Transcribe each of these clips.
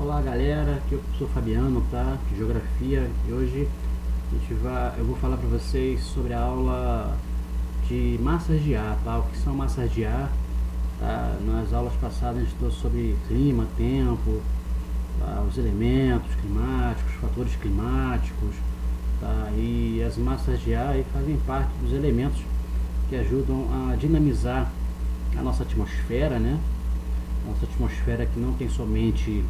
Olá galera, aqui eu sou o Fabiano, tá? De Geografia, e hoje eu vou falar para vocês sobre a aula de massas de ar, tá? O que são massas de ar, tá? Nas aulas passadas a gente estudou sobre clima, tempo, tá? Os elementos climáticos, fatores climáticos, tá? E as massas de ar aí fazem parte dos elementos que ajudam a dinamizar a nossa atmosfera, né? Nossa atmosfera que não tem somente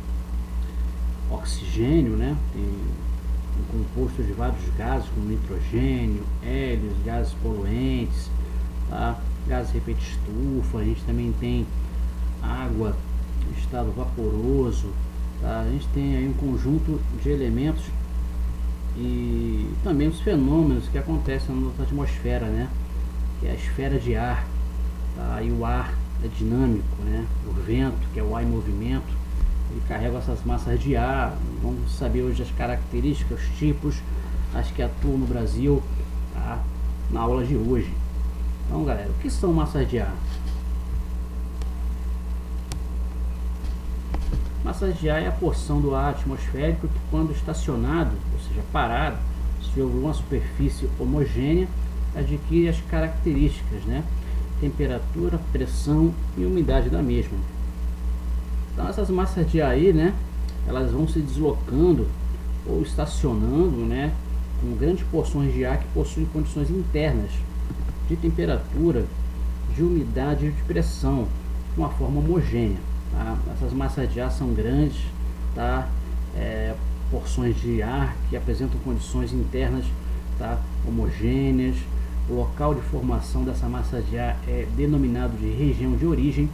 oxigênio, né? Tem um composto de vários gases como nitrogênio, hélios, gases poluentes, tá? Gases de efeito estufa. A gente também tem água em estado vaporoso, tá? A gente tem aí um conjunto de elementos e também os fenômenos que acontecem na nossa atmosfera, né? Que é a esfera de ar, tá? E o ar é dinâmico, né? O vento, que é o ar em movimento, ele carrega essas massas de ar. Vamos saber hoje as características, os tipos, as que atuam no Brasil, tá? Na aula de hoje. Então, galera, o que são massas de ar? Massas de ar é a porção do ar atmosférico que, quando estacionado, ou seja, parado, sobre uma superfície homogênea, adquire as características, né? Temperatura, pressão e umidade da mesma. Então essas massas de ar aí, né, elas vão se deslocando ou estacionando, né, com grandes porções de ar que possuem condições internas de temperatura, de umidade e de pressão de uma forma homogênea, tá? Essas massas de ar são grandes, tá? Porções de ar que apresentam condições internas, tá, homogêneas. O local de formação dessa massa de ar é denominado de região de origem.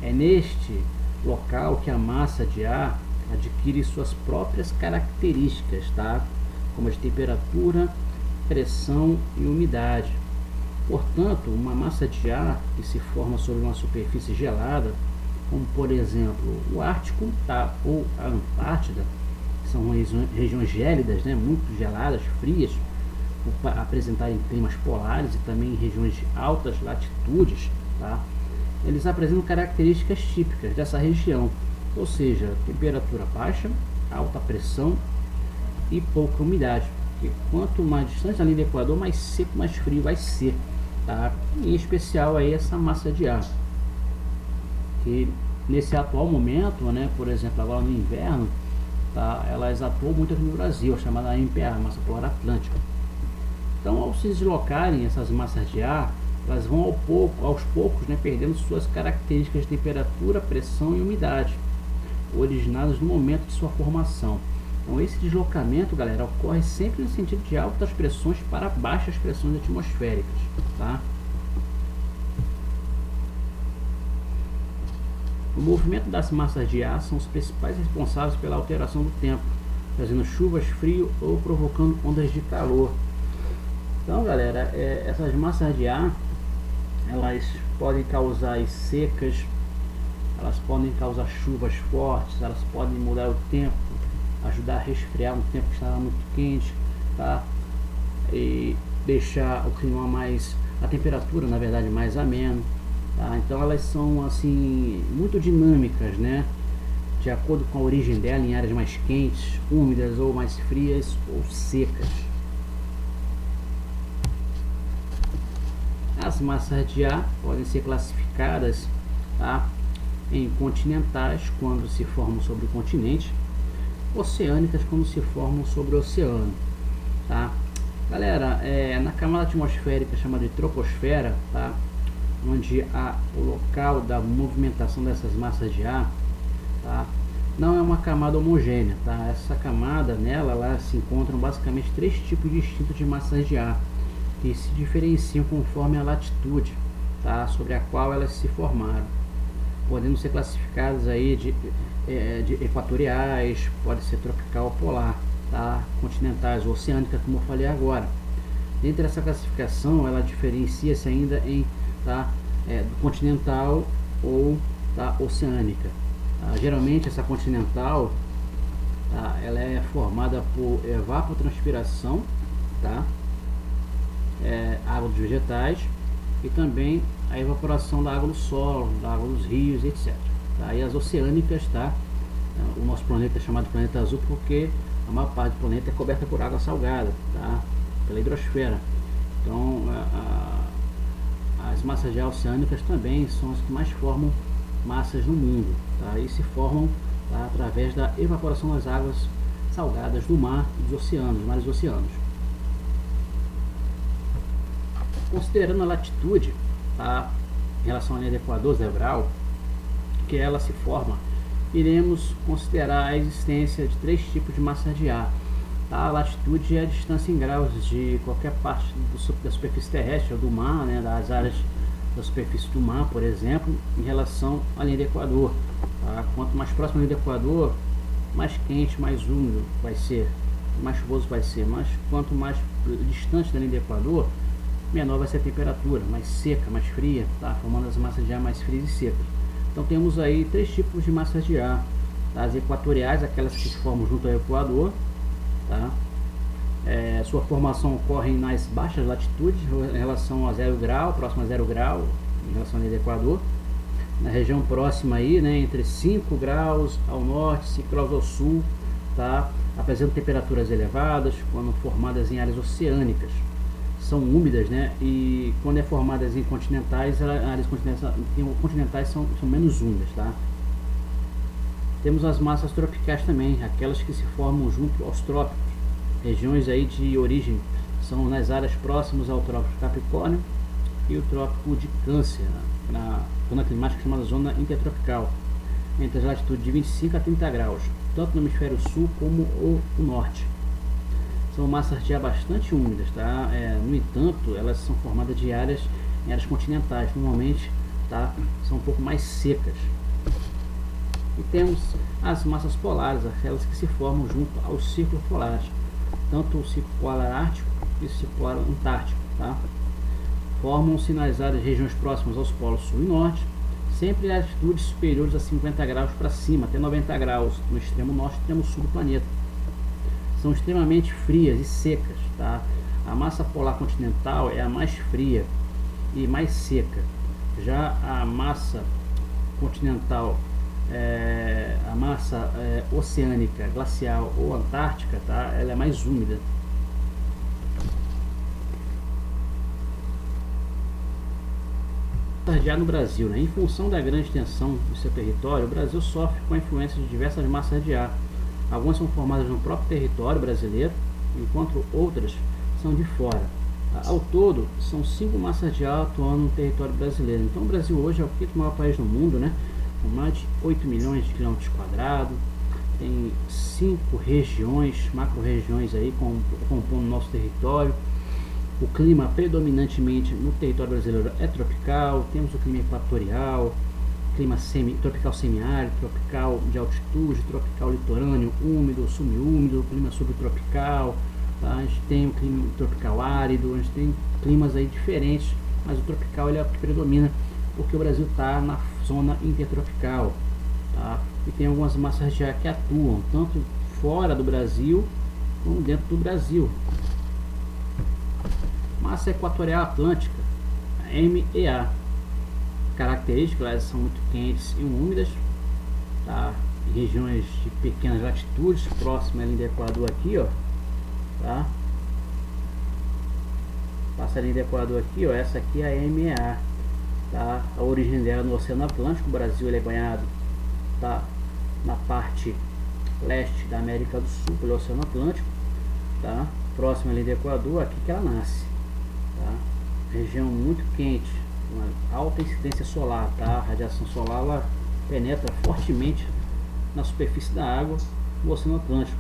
É neste local que a massa de ar adquire suas próprias características, tá? Como as temperatura, pressão e umidade. Portanto, uma massa de ar que se forma sobre uma superfície gelada, como por exemplo o Ártico, tá? Ou a Antártida, que são regiões gélidas, né? Muito geladas, frias, por apresentarem climas polares e também em regiões de altas latitudes, tá? Eles apresentam características típicas dessa região, ou seja, temperatura baixa, alta pressão e pouca umidade. Porque quanto mais distante da linha do Equador, mais seco, mais frio vai ser, tá? Em especial aí essa massa de ar, que nesse atual momento, né, por exemplo, agora no inverno, tá, elas atuam muito aqui no Brasil, a chamada MPA, massa polar atlântica. Então, ao se deslocarem essas massas de ar, elas vão aos poucos, né, perdendo suas características de temperatura, pressão e umidade, originadas no momento de sua formação. Então, esse deslocamento, galera, ocorre sempre no sentido de altas pressões para baixas pressões atmosféricas, tá? O movimento das massas de ar são os principais responsáveis pela alteração do tempo, trazendo chuvas, frio ou provocando ondas de calor. Então, galera, essas massas de ar, elas podem causar secas, elas podem causar chuvas fortes, elas podem mudar o tempo, ajudar a resfriar um tempo que estava muito quente, tá? E deixar o clima a temperatura, na verdade, mais ameno, tá? Então elas são assim muito dinâmicas, né? De acordo com a origem dela, em áreas mais quentes, úmidas ou mais frias ou secas. As massas de ar podem ser classificadas, tá, em continentais, quando se formam sobre o continente, oceânicas, quando se formam sobre o oceano, tá? Galera, na camada atmosférica chamada de troposfera, tá, onde o local da movimentação dessas massas de ar, tá, não é uma camada homogênea, tá? Essa camada, nela, lá se encontram basicamente três tipos distintos de massas de ar, que se diferenciam conforme a latitude, tá, sobre a qual elas se formaram, podendo ser classificadas aí de equatoriais, pode ser tropical ou polar, tá, continentais ou oceânicas, como eu falei agora. Dentro dessa classificação, ela diferencia-se ainda em, tá, do continental ou da oceânica. Tá? Geralmente essa continental, tá, ela é formada por evapotranspiração, tá? Água dos vegetais e também a evaporação da água do solo, da água dos rios, etc. Tá? E as oceânicas, tá? O nosso planeta é chamado planeta azul porque a maior parte do planeta é coberta por água salgada, tá? Pela hidrosfera. Então as massas de ar oceânicas também são as que mais formam massas no mundo, tá? E se formam, tá, através da evaporação das águas salgadas do mar e dos oceanos, mares e oceanos. Considerando a latitude, tá, em relação à linha do Equador, Zé Brau, que ela se forma, iremos considerar a existência de 3 tipos de massas de ar. Tá? A latitude é a distância em graus de qualquer parte da superfície terrestre ou do mar, né, das áreas da superfície do mar, por exemplo, em relação à linha do Equador. Tá? Quanto mais próximo à linha do Equador, mais quente, mais úmido vai ser, mais chuvoso vai ser. Mas quanto mais distante da linha do Equador, menor vai ser a temperatura, mais seca, mais fria, tá? Formando as massas de ar mais frias e secas. Então temos aí 3 tipos de massas de ar. Tá? As equatoriais, aquelas que se formam junto ao Equador, tá? Sua formação ocorre nas baixas latitudes em relação a 0 grau, próximo a 0 grau, em relação à linha do Equador. Na região próxima aí, né, entre 5 graus ao norte, 5 graus ao sul, tá? Apresentam temperaturas elevadas, quando formadas em áreas oceânicas. São úmidas, né? E quando é formadas em continentais, áreas continentais são menos úmidas, tá? Temos as massas tropicais também, aquelas que se formam junto aos trópicos. Regiões aí de origem são nas áreas próximas ao trópico de Capricórnio e o trópico de Câncer, na zona climática chamada zona intertropical, entre as latitudes de 25 a 30 graus, tanto no hemisfério sul como o norte. São massas de ar bastante úmidas, tá? No entanto, elas são formadas de áreas em áreas continentais, normalmente, tá? São um pouco mais secas. E temos as massas polares, aquelas que se formam junto aos círculos polares, tanto o círculo polar ártico e o círculo polar antártico, tá? Formam-se nas regiões próximas aos polos sul e norte, sempre em altitudes superiores a 50 graus para cima, até 90 graus no extremo norte e extremo sul do planeta. São extremamente frias e secas, tá? A massa polar continental é a mais fria e mais seca. Já a massa continental, a massa oceânica, glacial ou antártica, tá? Ela é mais úmida. Já no Brasil, né? Em função da grande extensão do seu território, o Brasil sofre com a influência de diversas massas de ar. Algumas são formadas no próprio território brasileiro, enquanto outras são de fora. Ao todo, são 5 massas de ar atuando no território brasileiro. Então o Brasil hoje é o 5º maior país no mundo, né? Com mais de 8 milhões de quilômetros quadrados. Tem 5 regiões, macro-regiões aí compondo o nosso território. O clima predominantemente no território brasileiro é tropical. Temos o clima equatorial, clima tropical semiárido, tropical de altitude, tropical litorâneo, úmido, semiúmido, clima subtropical, tá? A gente tem o clima tropical árido, a gente tem climas aí diferentes, mas o tropical ele é o que predomina, porque o Brasil está na zona intertropical, tá? E tem algumas massas de ar que atuam tanto fora do Brasil como dentro do Brasil. Massa equatorial atlântica, MEA. Características, elas são muito quentes e úmidas, tá? Em regiões de pequenas latitudes, próxima à linha do Equador aqui, ó, tá? Passa a linha do Equador aqui, ó, essa aqui é a MEA, tá? A origem dela no Oceano Atlântico. O Brasil ele é banhado, tá, na parte leste da América do Sul pelo Oceano Atlântico, tá? Próxima à linha do Equador, aqui que ela nasce, tá? Região muito quente, uma alta incidência solar, tá? A radiação solar ela penetra fortemente na superfície da água do Oceano Atlântico,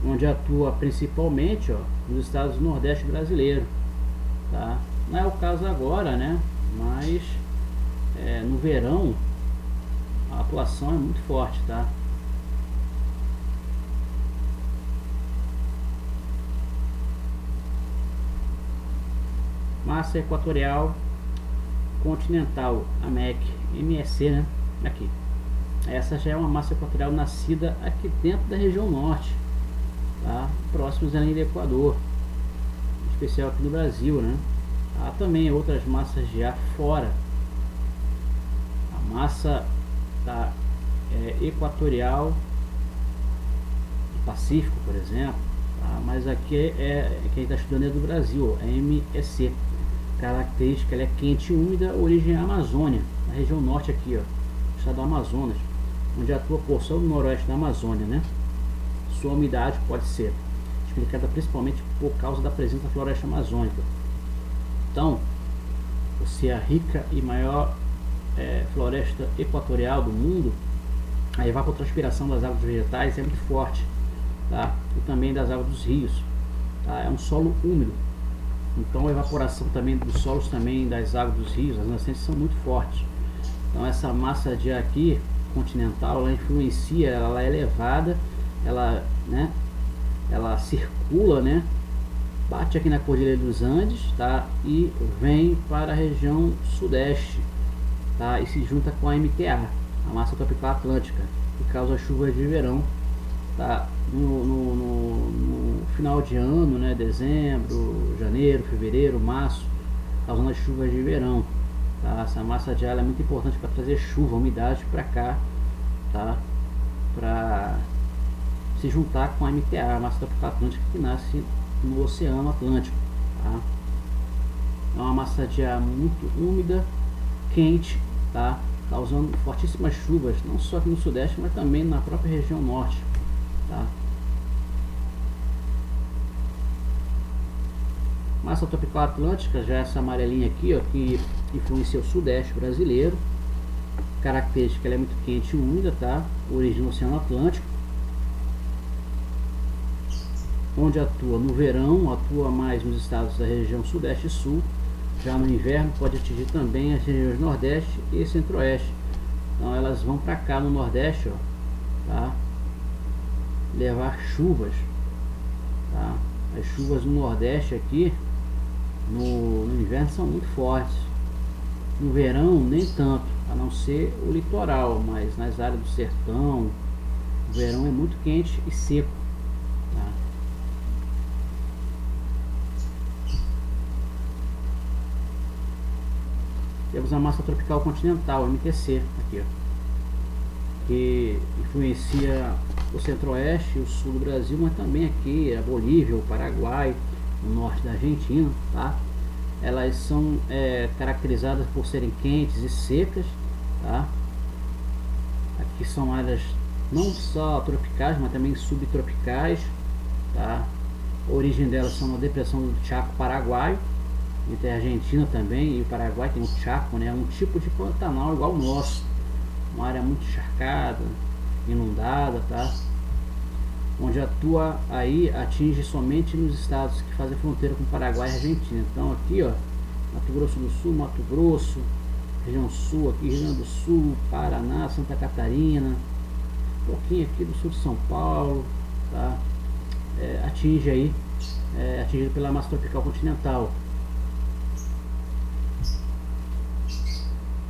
onde atua principalmente, ó, nos estados do Nordeste brasileiro, tá? Não é o caso agora, né? Mas no verão a atuação é muito forte, tá? Massa equatorial continental, a MEC, né? Aqui. Essa já é uma massa equatorial nascida aqui dentro da região norte, tá? Próximos à linha do Equador, em especial aqui no Brasil, né? Há também outras massas de ar fora. A massa da equatorial Pacífico, por exemplo, tá? Mas aqui quem está estudando é do Brasil, é MEC. Característica, ela é quente e úmida, origem é a Amazônia, na região norte aqui, ó, estado do Amazonas, onde atua a porção do noroeste da Amazônia, né? Sua umidade pode ser explicada principalmente por causa da presença da floresta amazônica. Então, você é a rica e maior floresta equatorial do mundo, a evapotranspiração das águas vegetais é muito forte, tá? E também das águas dos rios, tá? É um solo úmido, então a evaporação também dos solos, também das águas dos rios, as nascentes são muito fortes. Então essa massa de ar aqui continental, ela influencia, ela é elevada, ela circula, né? Bate aqui na Cordilheira dos Andes, tá? E vem para a região sudeste, tá? E se junta com a MTA, a massa tropical atlântica, que causa chuvas de verão, tá? No final de ano, né? Dezembro, janeiro, fevereiro, março, causando as chuvas de verão, tá? Essa massa de ar é muito importante para trazer chuva, umidade para cá, tá? Para se juntar com a MTA, a massa tropical atlântica, que nasce no Oceano Atlântico, tá? É uma massa de ar muito úmida, quente, tá? Causando fortíssimas chuvas, não só aqui no sudeste, mas também na própria região norte, tá? Massa tropical atlântica, já essa amarelinha aqui, ó, que influencia o sudeste brasileiro. Característica, ela é muito quente e úmida, tá? Origem no Oceano Atlântico, onde atua no verão, atua mais nos estados da região sudeste e sul. Já no inverno pode atingir também as regiões nordeste e centro-oeste. Então elas vão para cá no nordeste, ó, tá? Levar chuvas, tá? As chuvas no nordeste aqui no inverno são muito fortes. No verão nem tanto, a não ser o litoral, mas nas áreas do sertão o verão é muito quente e seco, tá? Temos a massa tropical continental, MTC, aqui, ó, que influencia o centro-oeste e o sul do Brasil, mas também aqui a Bolívia, o Paraguai, o norte da Argentina, tá? Elas são caracterizadas por serem quentes e secas, tá? Aqui são áreas não só tropicais, mas também subtropicais, tá? A origem delas são na depressão do Chaco Paraguaio, entre a Argentina também e o Paraguai. Tem um Chaco, né? Um tipo de Pantanal igual o nosso, uma área muito encharcada, inundada, tá? Onde atua aí, atinge somente nos estados que fazem fronteira com o Paraguai e a Argentina. Então aqui, ó, Mato Grosso do Sul, Mato Grosso, região sul aqui, Rio Grande do Sul, Paraná, Santa Catarina, um pouquinho aqui do sul de São Paulo, tá? Atinge aí, atingido pela massa tropical continental.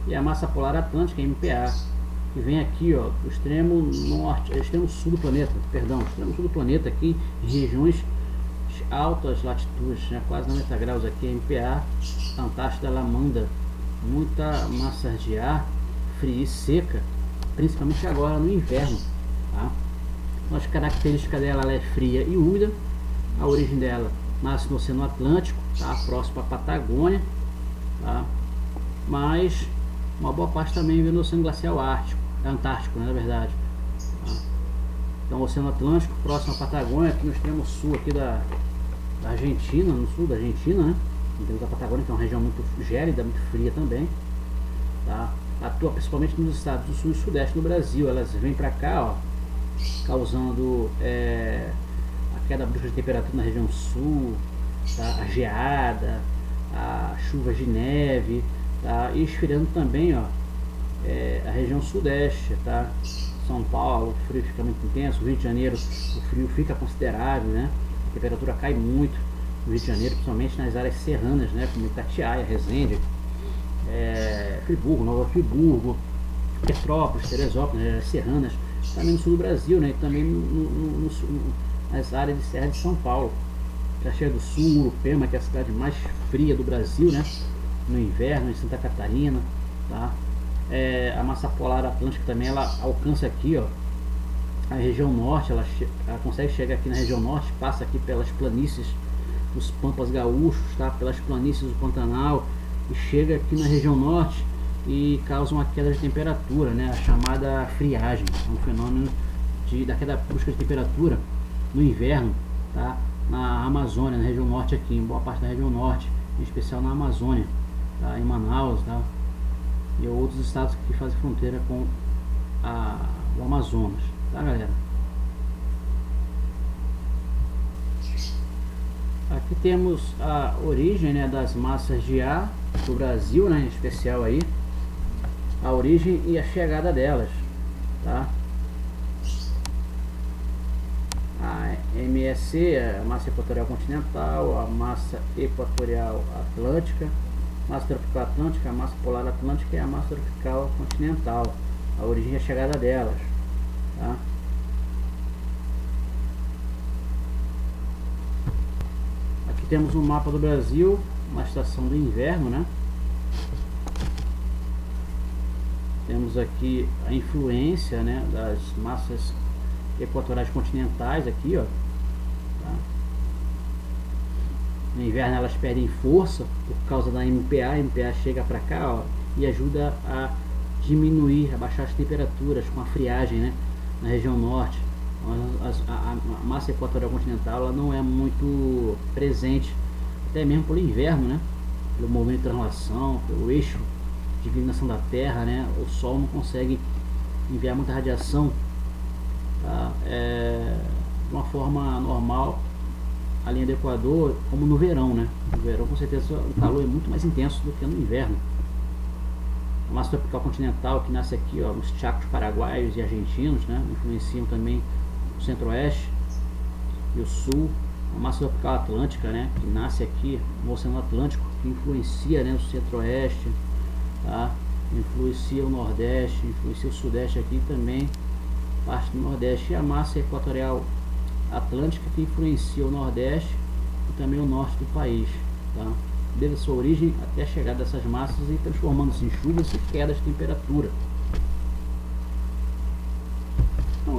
E a massa polar atlântica, MPA, que vem aqui, ó, do extremo norte, extremo sul do planeta, perdão, extremo sul do planeta, aqui em regiões de altas latitudes, né, quase 90 graus aqui, MPA, Antártida, ela manda muita massa de ar fria e seca, principalmente agora no inverno, tá? Então, as características dela, ela é fria e úmida, a origem dela nasce no Oceano Atlântico, tá? Próximo à Patagônia, tá? Mas uma boa parte também vem no Oceano Glacial Antártico, né, na verdade, tá? Então o Oceano Atlântico, próximo à Patagônia, aqui no extremo sul aqui da Argentina, no sul da Argentina, né? Temos a Patagônia, que é uma região muito gélida, muito fria também, tá? Atua principalmente nos estados do sul e sudeste do Brasil. Elas vêm para cá, ó, causando a queda brusca de temperatura na região sul, tá? A geada, a chuvas de neve, tá? E esfriando também, ó, a região sudeste, tá? São Paulo, o frio fica muito intenso. Rio de Janeiro, o frio fica considerável, né? A temperatura cai muito no Rio de Janeiro, principalmente nas áreas serranas, né? Como Itatiaia, Resende, Friburgo, Nova Friburgo, Petrópolis, Teresópolis, né? As serranas, também no sul do Brasil, né? E também nas áreas de Serra de São Paulo, Caxias do Sul, Urupema, que é a cidade mais fria do Brasil, né? No inverno, em Santa Catarina, tá? A massa polar atlântica também, ela alcança aqui, ó, a região norte, ela consegue chegar aqui na região norte, passa aqui pelas planícies dos Pampas Gaúchos, tá? Pelas planícies do Pantanal, e chega aqui na região norte e causa uma queda de temperatura, né? A chamada friagem, é um fenômeno da queda brusca de temperatura no inverno, tá? Na Amazônia, na região norte aqui, em boa parte da região norte, em especial na Amazônia, tá? Em Manaus, tá? E outros estados que fazem fronteira com o Amazonas, tá, galera? Aqui temos a origem, né, das massas de ar do Brasil, né, em especial aí, a origem e a chegada delas, tá? A MSC, a massa equatorial continental, a massa equatorial atlântica, massa tropical atlântica, a massa polar atlântica e a massa tropical continental, a origem e a chegada delas, tá? Aqui temos um mapa do Brasil na estação do inverno, né? Temos aqui a influência, né, das massas equatoriais continentais aqui, ó, tá? No inverno elas perdem força por causa da MPA. A MPA chega para cá, ó, e ajuda a diminuir, a baixar as temperaturas com a friagem, né, na região norte. A massa equatorial continental ela não é muito presente, até mesmo pelo inverno, né, pelo movimento de translação, pelo eixo de inclinação da Terra, né, o Sol não consegue enviar muita radiação, tá? De uma forma normal, a linha do Equador, como no verão, né? No verão, com certeza, o calor é muito mais intenso do que no inverno. A massa tropical continental, que nasce aqui, ó, nos Chacos paraguaios e argentinos, né? Influenciam também o centro-oeste e o sul. A massa tropical atlântica, né? Que nasce aqui no Oceano Atlântico, que influencia, né, o centro-oeste, tá? Influencia o nordeste, influencia o sudeste aqui também, parte do nordeste. E a massa equatorial atlântica, que influencia o nordeste e também o norte do país, tá? Desde a sua origem até a chegada dessas massas e transformando-se em chuvas e quedas de temperatura.